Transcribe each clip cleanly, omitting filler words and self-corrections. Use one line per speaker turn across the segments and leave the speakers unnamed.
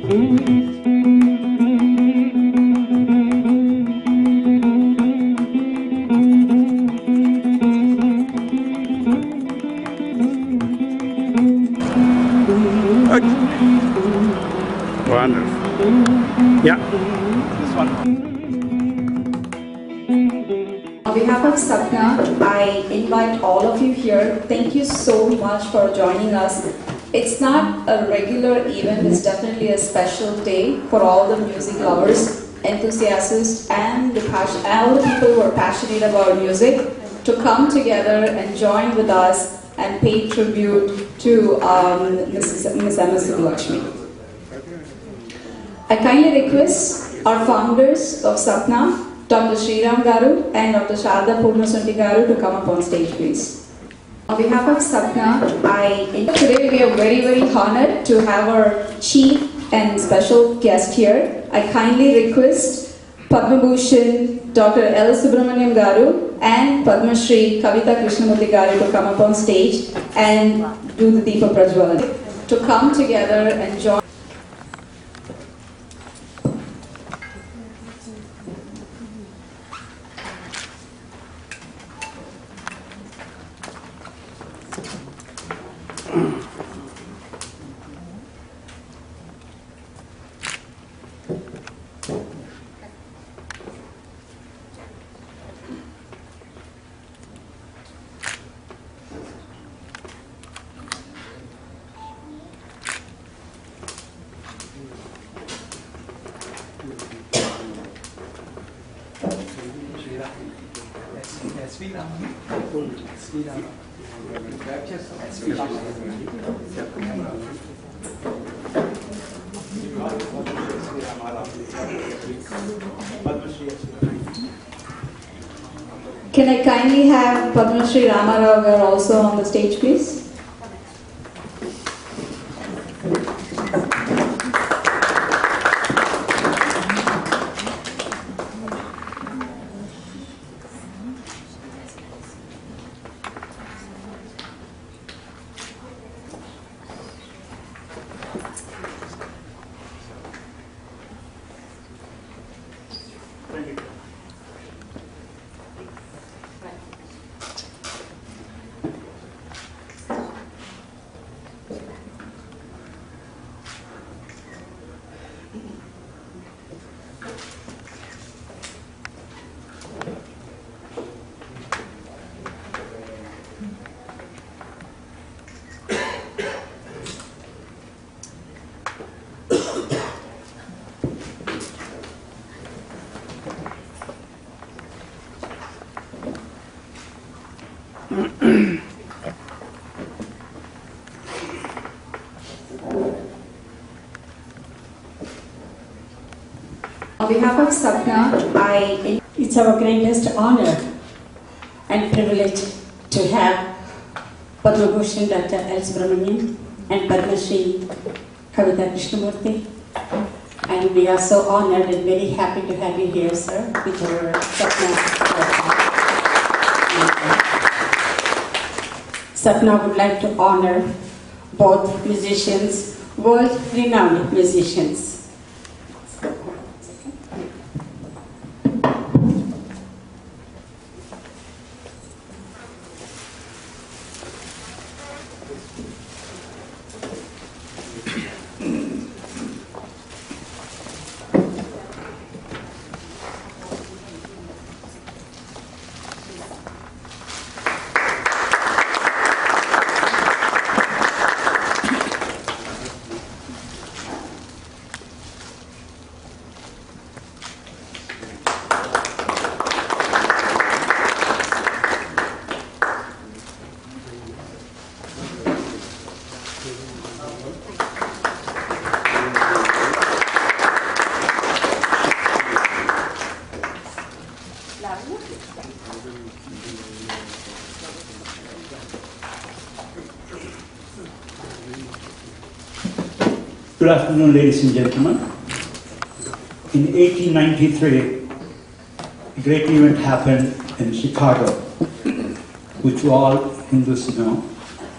Wonderful. Yeah. This one.
On behalf of Sapna, I invite all of you here. Thank you so much for joining us. It's not a regular event, it's definitely a special day for all the music lovers, enthusiasts, and all the people who are passionate about music to come together and join with us and pay tribute to Miss Subbalakshmi. I kindly request our founders of Sapna, Dr. SRIRAM Garu and Dr. SARADA Garu to come up on stage, please. On behalf of Sapna, today we are very, very honored to have our chief and special guest here. I kindly request PADMABHUSHAN Dr. L. Subramaniam Garu and PADMASRI KAVITA KRISHNAMURTHY Garu to come up on stage and do the Deepa Prajwala. To come together and join. Can I kindly have Padmasri Ramarao also on the stage, please? On behalf of Sapna,
it's our greatest honor and privilege to have PADMABHUSHAN Dr. L. Subramaniam and PADMASRI KAVITA Krishnamurthy. And we are so honored and very happy to have you here, sir, with our Sapna. Sapna would like to honor both musicians, world-renowned musicians.
Good afternoon, ladies and gentlemen. In 1893, a great event happened in Chicago, which all Hindus know,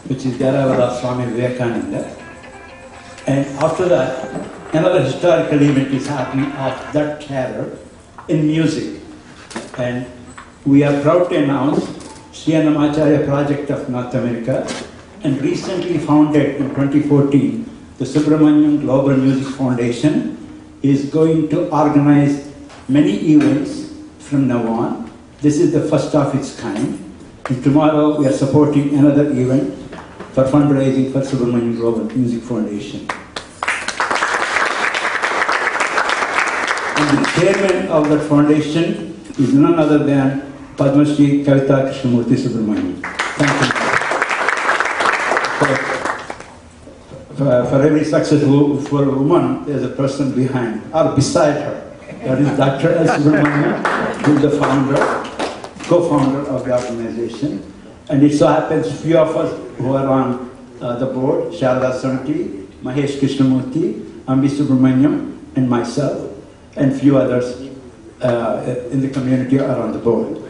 which is Swami Vivekananda. And after that, another historical event is happening of that terror in music. And we are proud to announce the ANNAMACHARYA project of North America, and recently founded in 2014, the Subramaniam Global Music Foundation is going to organize many events from now on. This is the first of its kind. And tomorrow we are supporting another event for fundraising for Subramaniam Global Music Foundation. And the chairman of that foundation is none other than PADMASRI KAVITA KRISHNAMURTHY Subramaniam. Thank you. For every successful woman, there's a person behind or beside her. That is Dr. L. Subramaniam, who is the founder, co-founder of the organization. And it so happens few of us who are on the board, SARADA SONTY, Mahesh Krishnamurthy, Ambi Subramaniam, and myself, and few others in the community are on the board.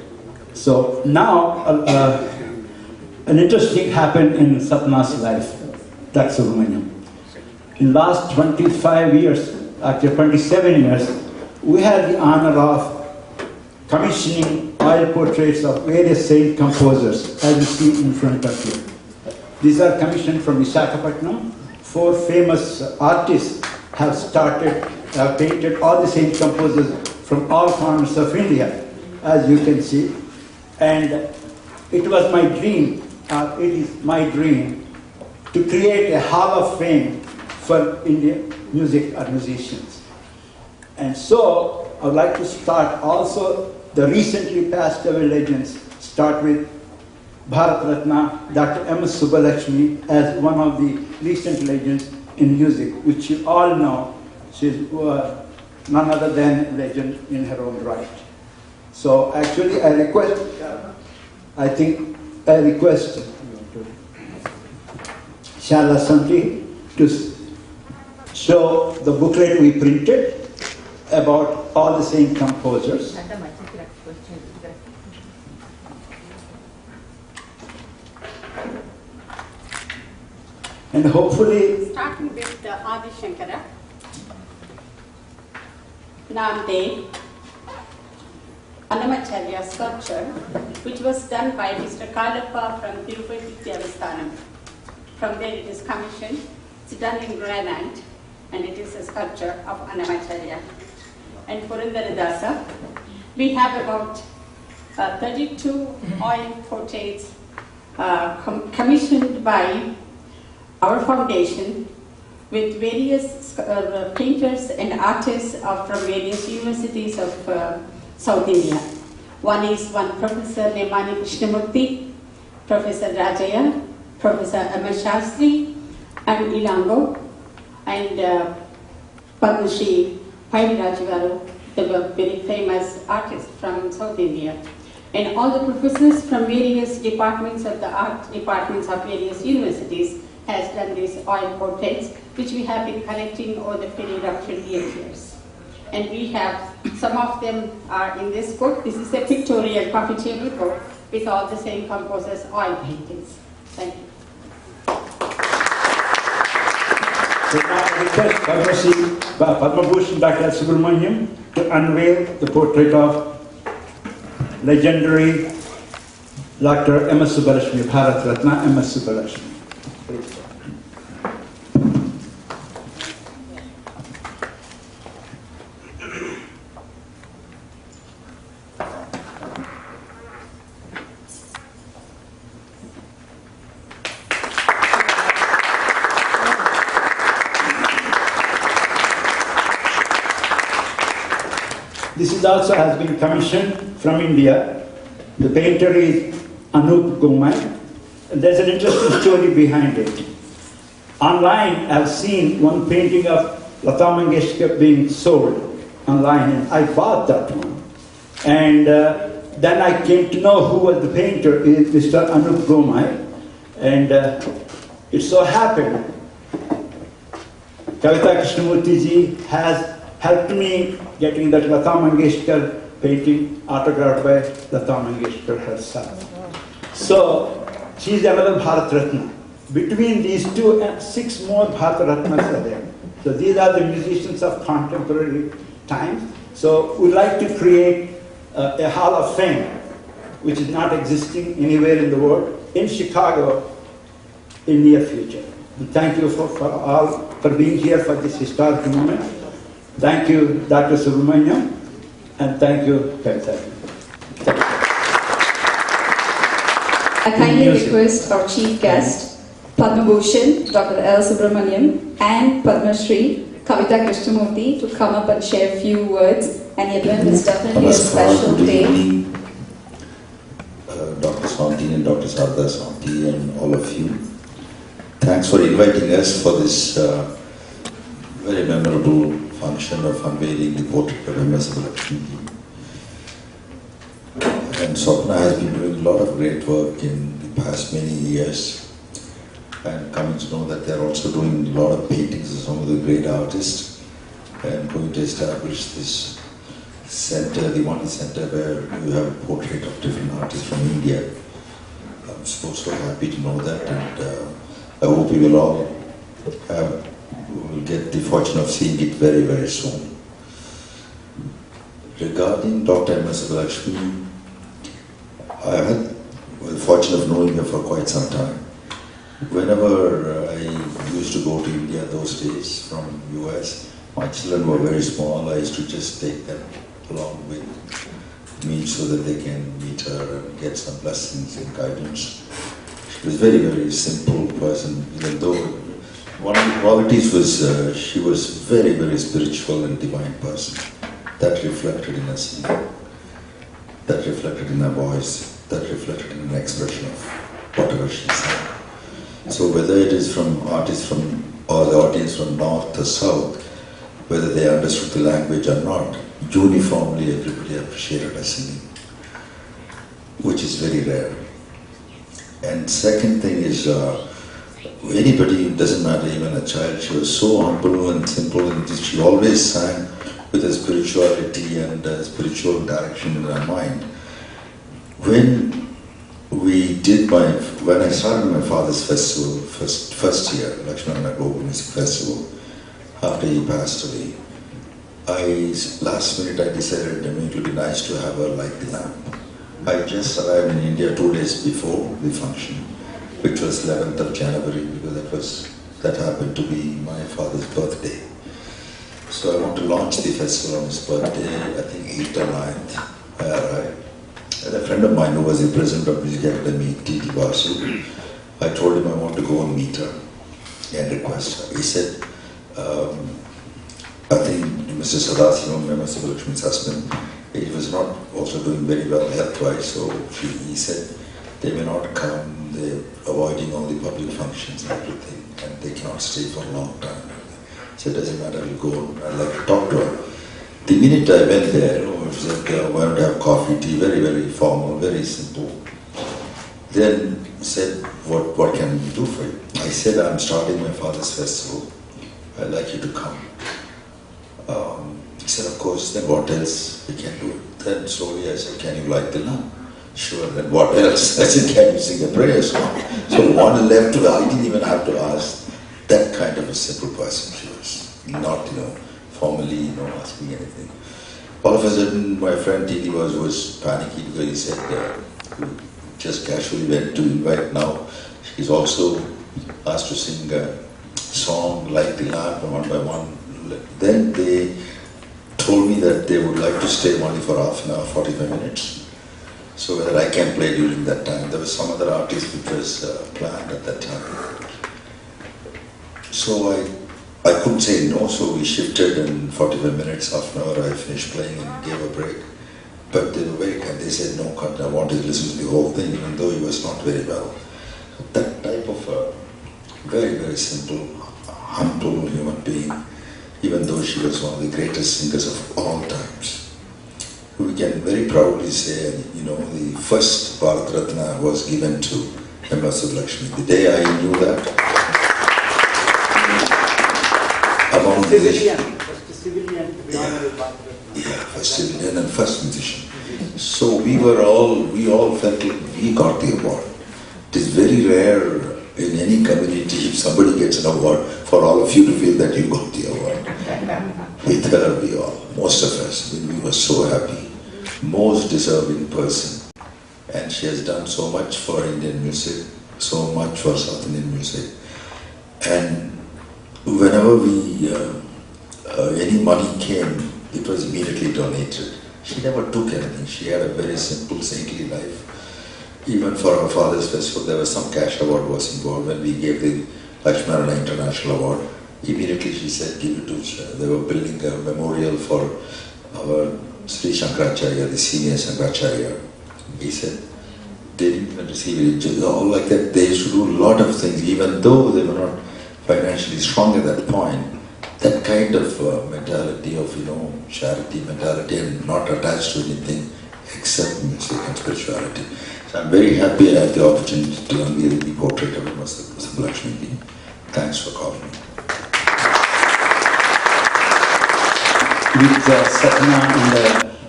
So now, an interesting happened in Sapna's life, Dr. Subramaniam. In last 25 years, actually 27 years, we had the honor of commissioning oil portraits of various saint composers, as you see in front of you. These are commissioned from Visakhapatnam. 4 famous artists have painted all the saint composers from all corners of India, as you can see. And it was my dream, it is my dream, to create a hall of fame for Indian music or musicians. And so I would like to start also the recently passed away legends, start with Bharat Ratna, Dr. M. SubbuLaKSHMI, as one of the recent legends in music, which you all know. She's none other than a legend in her own right. So actually I request Sharla Santi to show the booklet we printed about all the same composers. And hopefully,
starting with the Adi Shankara, Namdev, ANNAMACHARYA sculpture, which was done by Mr. Kalappa from Tirupati Devasthanam. From there it is commissioned. It's done in granite, and it is a sculpture of ANNAMACHARYA. And Purandaradasa, we have about 32 oil portraits commissioned by our foundation with various painters and artists from various universities of South India. One is Professor Krishnamurthy, Professor Rajaya, Professor Amashastri, and Ilango, and Padmasri Pairajavaru, the very famous artist from South India. And all the professors from various departments of the art departments of various universities has done these oil portraits, which we have been collecting over the period of 28 years. And we have, some of them are in this book. This is a pictorial coffee table book with all the same composers' oil paintings. Thank you.
So now I request PADMABHUSHAN Dr. Subramaniam to unveil the portrait of legendary Dr. M. SUBBULAKSHMI, Bharat Ratna M. SUBBULAKSHMI. Please. This is also has been commissioned from India. The painter is Anup Gomai. There's an interesting story behind it. Online, I've seen one painting of Lata Mangeshkar being sold online, and I bought that one. And then I came to know who was the painter, is Mr. Anup Gomai. And it so happened, Kavita Krishnamurthy ji has helped me getting that Lata Mangeshkar painting autographed by Lata Mangeshkar herself. So, she is another Bharat Ratna. Between these two, 6 more Bharat Ratnas are there. So these are the musicians of contemporary times. So we'd like to create a Hall of Fame, which is not existing anywhere in the world, in Chicago in near future. And thank you for all for being here for this historic moment. Thank you, Dr. Subramaniam, and thank you, KAVITA.
I kindly request our chief guest, PADMABHUSHAN, Dr. L. Subramaniam, and PADMASRI, KAVITA Krishnamurthy, to come up and share a few words. And again, it's definitely a special day.
Dr. SONTY and Dr. SARADA SONTY and all of you. Thanks for inviting us for this very memorable function of unveiling the portrait of SubbuLakshmi. And Sapna has been doing a lot of great work in the past many years, and coming to know that they are also doing a lot of paintings of some of the great artists, and going to establish this center, the only center where you have a portrait of different artists from India. I'm so happy to know that, and I hope we will all will get the fortune of seeing it very, very soon. Regarding Dr. SubbuLakshmi, I had the fortune of knowing her for quite some time. Whenever I used to go to India those days from US, my children were very small. I used to just take them along with me so that they can meet her and get some blessings and guidance. She was a very, very simple person, even though one of the qualities was she was very, very spiritual and divine person. That reflected in her singing, that reflected in her voice, that reflected in an expression of whatever she sang. So whether it is from artists from, or the audience from north or south, whether they understood the language or not, uniformly everybody appreciated her singing, which is very rare. And second thing is, anybody, doesn't matter, even a child, she was so humble and simple, and she always sang with a spirituality and a spiritual direction in her mind. When I started my father's festival, first year, Lakshmana Global Music Festival, after he passed away, last minute I decided it would be nice to have her light the lamp. I just arrived in India 2 days before the function, which was 11th of January, because that happened to be my father's birthday. So I want to launch the festival on his birthday, I think 8th or 9th. I arrived. And a friend of mine who was the president of Music Academy, T.T. Basu, I told him I want to go and meet her and request her. He said, I think Mr. Sadasivam, SubbuLakshmi's husband, he was not also doing very well health-wise, so he said they may not come, they're avoiding all the public functions and everything, and they cannot stay for a long time. So it doesn't matter, I'll go, I'd like to talk to her. The minute I went there, it was like, I wanted to have coffee, tea, very, very formal, very simple. Then said, what can we do for you? I said, I'm starting my father's festival. I'd like you to come. He said, of course, then what else we can do? Then slowly I said, can you light the lamp? Sure, then what else? I said, can you sing a prayer song? So one left, I didn't even have to ask. That kind of a simple person she was. Not, formally, asking anything. All of a sudden, my friend T.D. was panicky because he said, just casually went to invite now. She's also asked to sing a song, Light the Lamp, one by one. Then they told me that they would like to stay only for half an hour, 45 minutes. So whether I can play during that time. There was some other artist which was planned at that time. So I couldn't say no, so we shifted, and 45 minutes, half an hour, I finished playing and gave a break. But they were very kind. They said, no, I wanted to listen to the whole thing, even though he was not very well. That type of very, very simple, humble human being, even though she was one of the greatest singers of all times. We can very proudly say, the first Bharat Ratna was given to SubbuLakshmi. The day I knew that, among the
First civilian,
first civilian and first musician. So we all felt like we got the award. It is very rare in any community if somebody gets an award for all of you to feel that you got the award. With her, we all, most of us, we were so happy. Most deserving person. And she has done so much for Indian music, so much for South Indian music. And whenever any money came, it was immediately donated. She never took anything. She had a very simple, saintly life. Even for our father's festival, there was some cash award was involved. When we gave the Lakshmana International Award, immediately she said, give it to her. They were building a memorial for our Sri Shankaracharya, the senior Shankaracharya. He said, they didn't even receive it. All like that, they used to do a lot of things, even though they were not financially strong at that point. That kind of mentality of, charity mentality and not attached to anything except music and spirituality. So I'm very happy I had the opportunity to unveil the portrait of SubbuLakshmi. Thanks for calling me.
With Sapna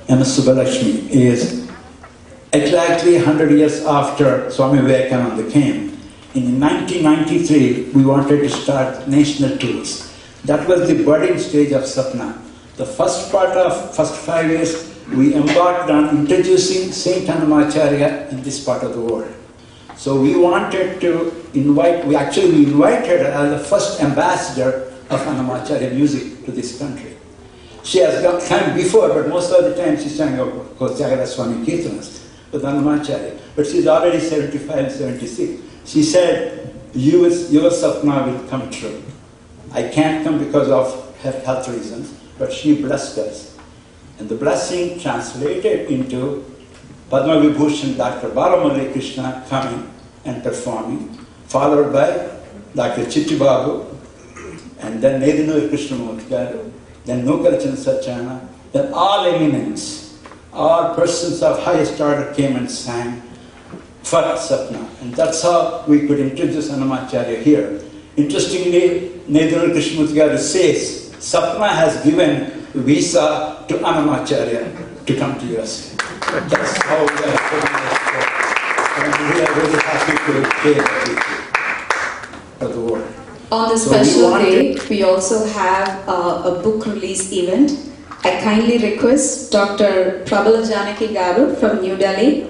and SubbuLakshmi is exactly 100 years after Swami Vivekananda came. In 1993, we wanted to start national tours. That was the budding stage of Sapna. The first 5 years, we embarked on introducing Saint ANNAMACHARYA in this part of the world. So we wanted to invite, we invited her as the first ambassador of ANNAMACHARYA music to this country. She has come before, but most of the time she sang, of course, Swami Kirtanas with ANNAMACHARYA. But she's already 75, 76. She said, your Sapna will come true. I can't come because of her health reasons, but she blessed us. And the blessing translated into PADMABHUSHAN Dr. Balamurali Krishna coming and performing, followed by Dr. Chittibabu, and then Nedinur Krishnamurthy, then Nukalchan Sachana, then all eminence, all persons of highest order came and sang for Sapna. And that's how we could introduce ANNAMACHARYA here. Interestingly, Nedinur Krishnamurthy says, Sapna has given visa to ANNAMACHARYA to come to US. That's how we are putting this. And we are very happy to pay for the world.
On this special day, we also have a book release event. I kindly request Dr. PRABHALA Janaki Garu from New Delhi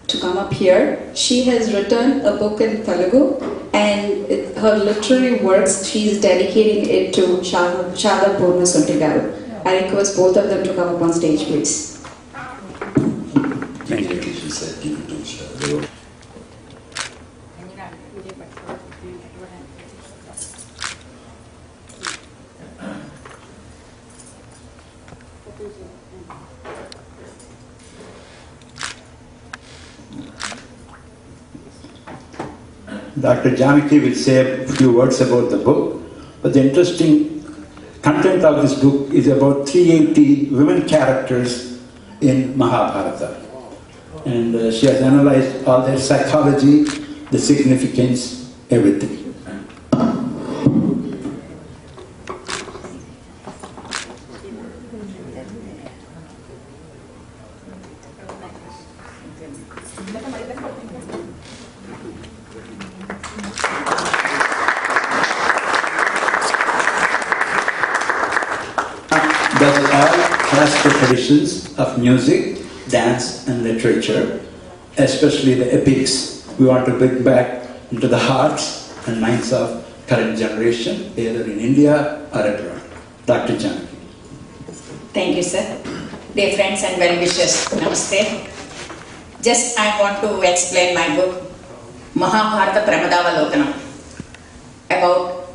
to come up here. She has written a book in Telugu, and her literary works, she is dedicating it to Chanda Purna Sunti Garu. I request both of them to come up on stage, please.
Thank you. She said, give it to her.
Dr. Janaki will say a few words about the book, but the interesting content of this book is about 380 women characters in Mahabharata. And she has analyzed all their psychology, the significance, everything. Does all classical traditions of music, dance and literature, especially the epics, we want to bring back into the hearts and minds of current generation, either in India or abroad. Dr. Janaki.
Thank you, sir. Dear friends and well-wishers, namaste. Just I want to explain my book, MAHABHARATA PRAMADAAVALOKANAM. About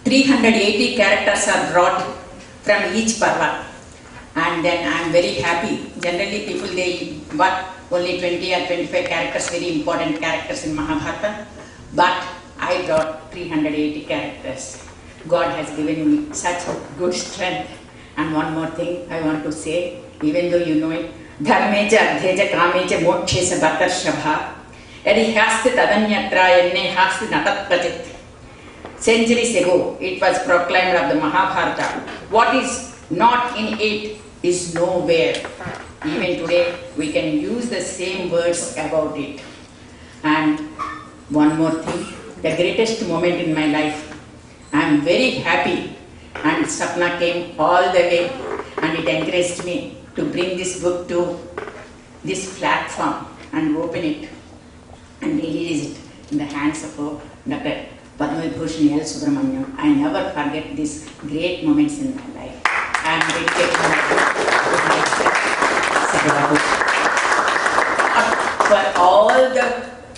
380 characters are brought from each parva, and then I am very happy. Generally people they but only 20 or 25 characters, very important characters in Mahabharata, but I brought 380 characters. God has given me such good strength. And one more thing I want to say, even though you know it, Dharmeja Adheja Kameja Mokshesa Bhatar Shabha Edi Hasti Tadanyatra Enne Hasti Natat Pajit. Centuries ago, it was proclaimed of the Mahabharata. What is not in it is nowhere. Even today, we can use the same words about it. And one more thing, the greatest moment in my life, I am very happy, and Sapna came all the way and it encouraged me to bring this book to this platform and open it and release it in the hands of Dr. PADMABHUSHAN L. Subramaniam. I never forget these great moments in my life. I am dedicated for all the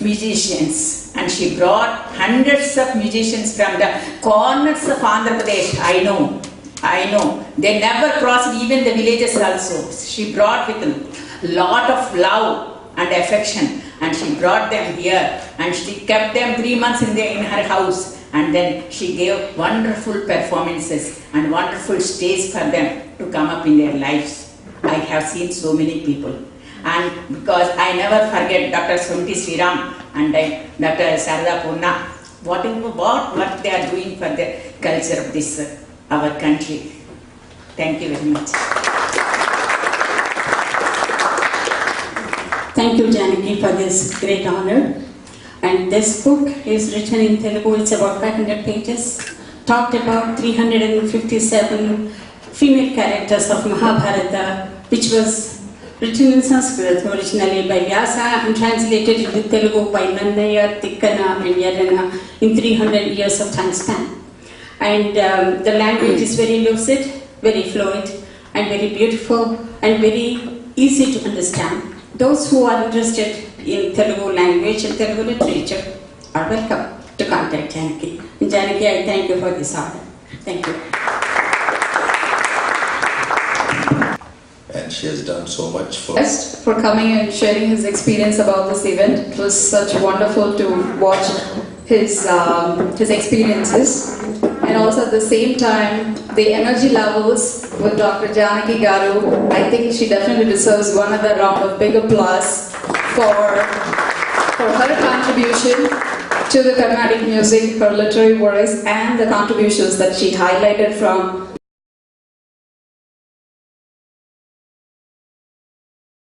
musicians, and she brought hundreds of musicians from the corners of Andhra Pradesh. I know. They never crossed even the villages also. She brought with a lot of love and affection, and she brought them here, and she kept them 3 months in her house, and then she gave wonderful performances and wonderful stage for them to come up in their lives. I have seen so many people, and because I never forget Dr. SONTY SRIRAM and Dr. SARADA PURNA, what they are doing for the culture of this our country. Thank you very much.
Thank you, Janaki, for this great honor. And this book is written in Telugu. It's about 500 pages. Talked about 357 female characters of Mahabharata, which was written in Sanskrit originally by Vyasa and translated into Telugu by Nannaya, Tikkana and Yadana in 300 years of time span. And the language is very lucid, very fluid, and very beautiful, and very easy to understand. Those who are interested in Telugu language and Telugu literature are welcome to contact Janaki. And Janaki, I thank you for this honor. Thank you.
And she has done so much for
coming and sharing his experience about this event. It was such wonderful to watch his experiences, and also at the same time the energy levels with Dr. Janaki Garu. I think she definitely deserves one other round of big applause for her contribution to the Carnatic music, her literary works, and the contributions that she highlighted from